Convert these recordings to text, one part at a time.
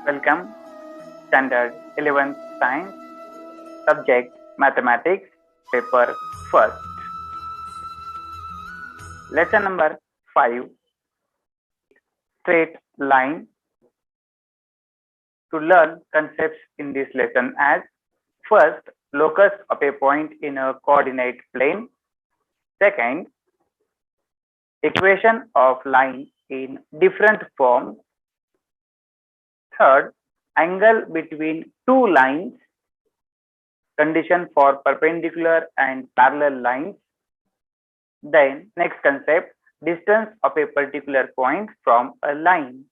Welcome, Standard 11th Science, subject Mathematics, paper first. Lesson number 5, straight line. To learn concepts in this lesson as first, locus of a point in a coordinate plane. Second, equation of line in different forms. Third, angle between two lines, condition for perpendicular and parallel lines. Then next concept, distance of a particular point from a line.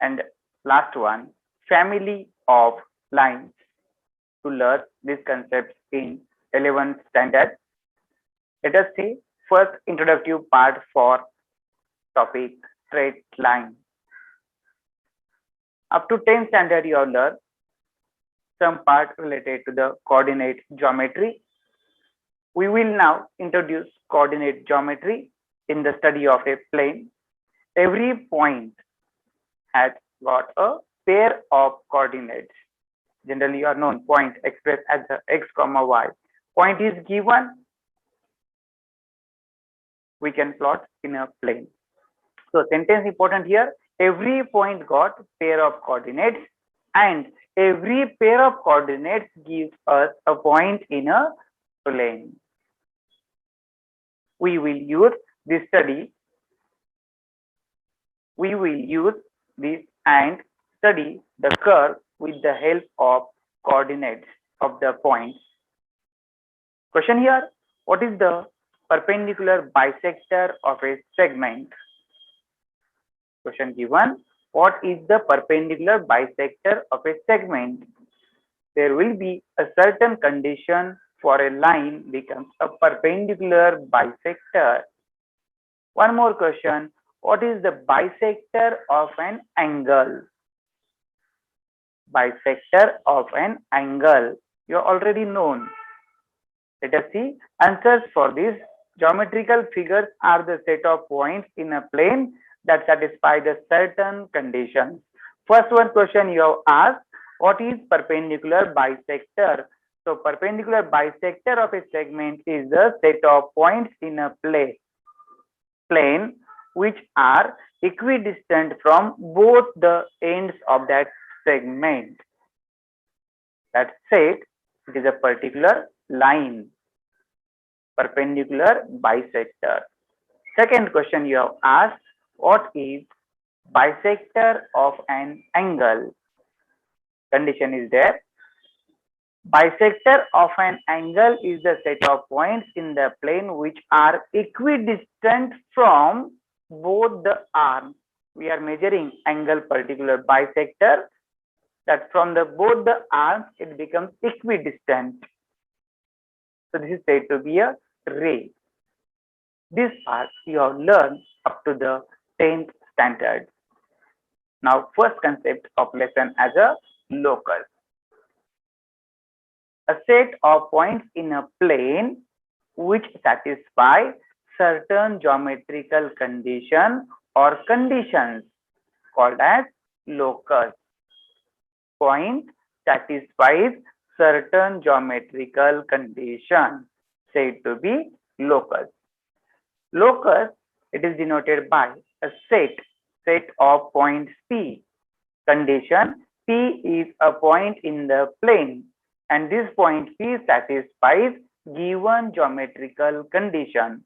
And last one, family of lines. To learn these concepts in 11th standard, let us see first introductory part for topic straight line. Up to 10th standard you have learned some part related to the coordinate geometry. We will now introduce coordinate geometry in the study of a plane. Every point has got a pair of coordinates. Generally, are known point expressed as the x comma y. Point is given, we can plot in a plane. So sentence important here. Every point got pair of coordinates, and every pair of coordinates gives us a point in a plane. We will use this study. We will use this and study the curve with the help of coordinates of the points. Question here, what is the perpendicular bisector of a segment? Question given, what is the perpendicular bisector of a segment? There will be a certain condition for a line becomes a perpendicular bisector. One more question, what is the bisector of an angle? Bisector of an angle, you are already known. Let us see answers for this. Geometrical figures are the set of points in a plane that satisfy the certain conditions. First one question you have asked, what is perpendicular bisector? So perpendicular bisector of a segment is the set of points in a plane which are equidistant from both the ends of that segment. That's said, it is a particular line. Perpendicular bisector. Second question you have asked, what is bisector of an angle? Condition is there. Bisector of an angle is the set of points in the plane which are equidistant from both the arms. We are measuring angle particular bisector, that from the both the arms it becomes equidistant. So this is said to be a ray. This part you have learned up to the 10th standard. Now first concept of lesson as a locus. A set of points in a plane which satisfy certain geometrical condition or conditions called as locus. Point satisfies certain geometrical condition said to be locus. Locus, it is denoted by a set of points P. Condition, P is a point in the plane and this point P satisfies given geometrical condition.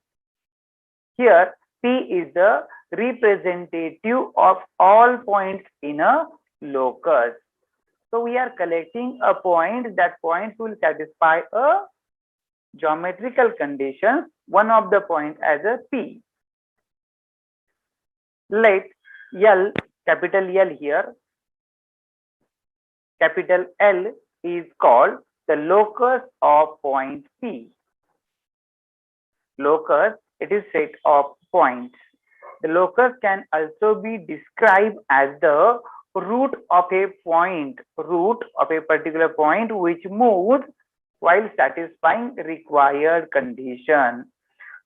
Here P is the representative of all points in a locus. So we are collecting a point, that point will satisfy a geometrical condition, one of the points as a P. Let L, capital L here, capital L is called the locus of point P. Locus, it is set of points. The locus can also be described as the root of a point, root of a particular point which moves while satisfying required condition.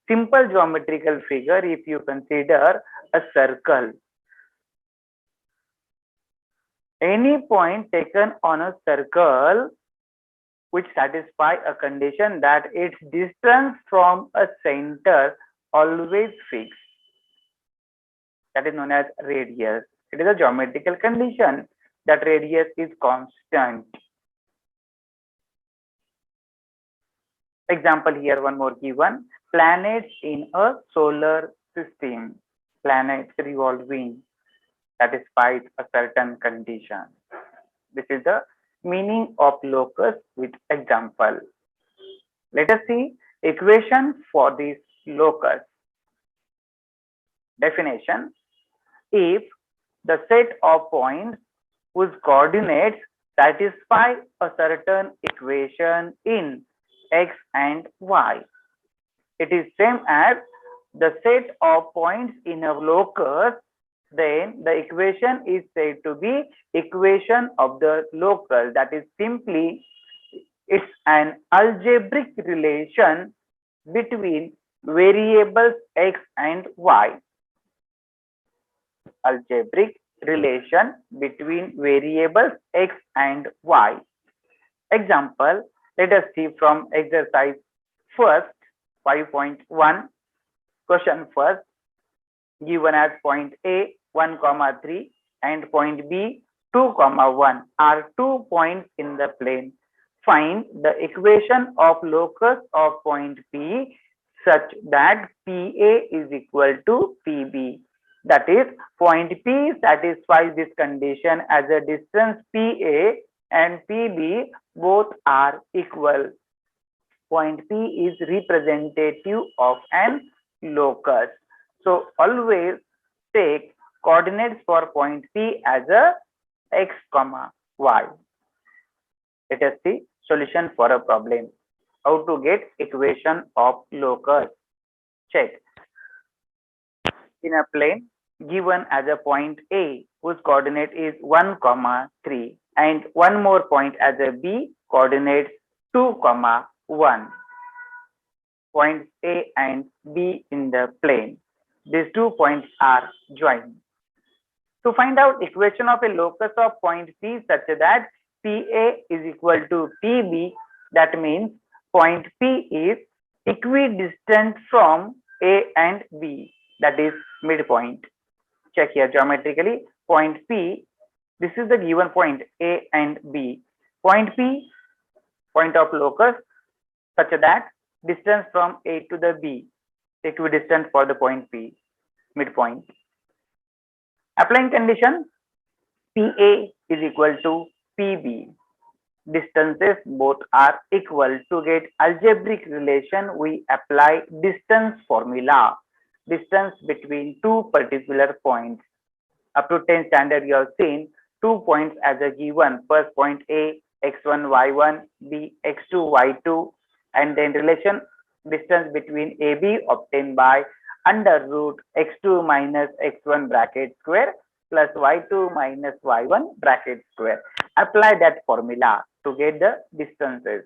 Simple geometrical figure, if you consider a circle. Any point taken on a circle which satisfy a condition that its distance from a center always fixed. That is known as radius. It is a geometrical condition that radius is constant. Example here, one more given. Planets in a solar system. Planets revolving satisfies a certain condition. This is the meaning of locus with example. Let us see equation for this locus. Definition: if the set of points whose coordinates satisfy a certain equation in x and y, it is same as the set of points in a locus, then the equation is said to be equation of the locus. That is simply it's an algebraic relation between variables x and y. Algebraic relation between variables x and y. Example, let us see from exercise first 5.1. Question first, given as point A 1, 3 and point B 2, 1 are 2 points in the plane. Find the equation of locus of point P such that PA is equal to PB. That is, point P satisfies this condition as a distance PA and PB both are equal. Point P is representative of an locus. So always take coordinates for point P as a x, y. Let us see solution for a problem. How to get equation of locus? Check. In a plane given as a point A whose coordinate is 1, 3 and one more point as a B coordinates 2, 1. Points A and B in the plane. These 2 points are joined. To find out equation of a locus of point P such that PA is equal to PB, that means point P is equidistant from A and B, that is midpoint. Check here geometrically, point P, this is the given point A and B. Point P, point of locus such that distance from A to the B, equidistant for the point P, midpoint. Applying condition, PA is equal to PB. Distances both are equal. To get algebraic relation, we apply distance formula. Distance between two particular points. Up to 10 standard you have seen 2 points as a given. First point A, x1, y1, B, x2, y2, and then relation distance between AB obtained by under root x2 minus x1 bracket square plus y2 minus y1 bracket square. Apply that formula to get the distances.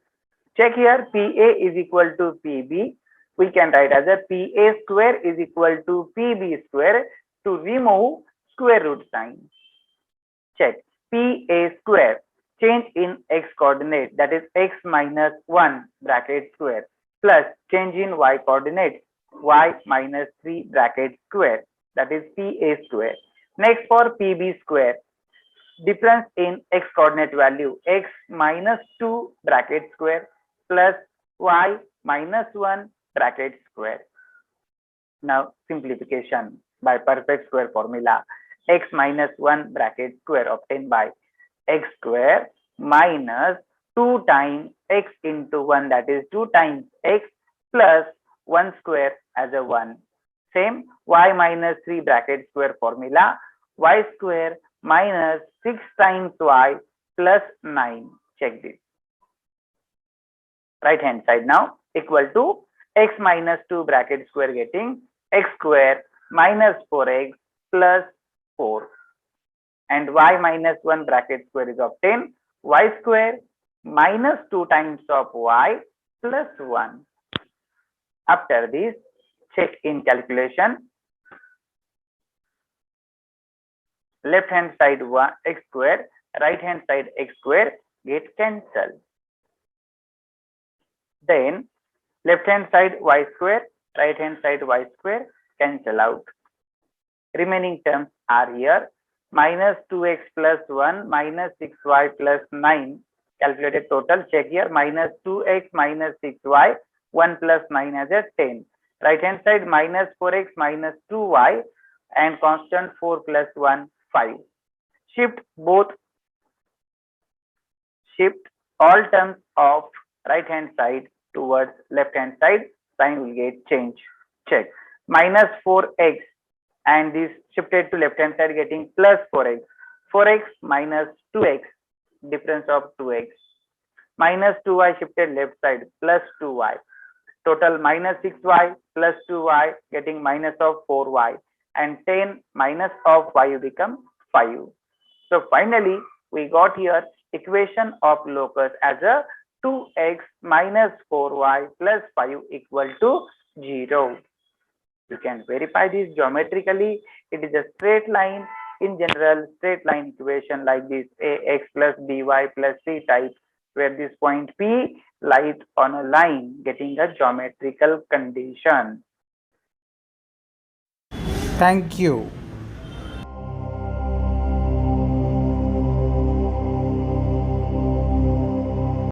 Check here, PA is equal to PB. We can write as a PA square is equal to PB square to remove square root sign. Check, PA square, change in x coordinate, that is x minus 1 bracket square plus change in y coordinate y minus 3 bracket square, that is PA square. Next for PB square, difference in x coordinate value x minus 2 bracket square plus y minus 1 bracket square. Now simplification by perfect square formula, x minus 1 bracket square obtained by x square minus 2 times x into 1, that is 2 times x plus 1 square as a 1. Same y minus 3 bracket square formula, y square minus 6 times y plus 9. Check this. Right hand side now equal to x minus 2 bracket square getting x square minus 4x plus 4 and y minus 1 bracket square is obtained y square minus 2 times of y plus 1. After this, check in calculation. Left hand side 1 x square right hand side x square get cancelled. Then left hand side y square, right hand side y square cancel out. Remaining terms are here. Minus 2x plus 1 minus 6y plus 9. Calculated total. Check here. Minus 2x minus 6y. 1 plus 9 as a 10. Right hand side minus 4x minus 2y and constant 4 plus 1 5. Shift all terms of right hand side towards left hand side. Sign will get changed. Check. Minus 4x and this shifted to left hand side getting plus 4x. 4x minus 2x, difference of 2x. Minus 2y shifted left side plus 2y. Total minus 6y plus 2y getting minus of 4y and 10 minus of y become 5. So finally we got here equation of locus as a 2x minus 4y plus 5 equal to 0. You can verify this geometrically. It is a straight line. In general, straight line equation like this ax plus by plus c type, where this point P lies on a line getting a geometrical condition. Thank you.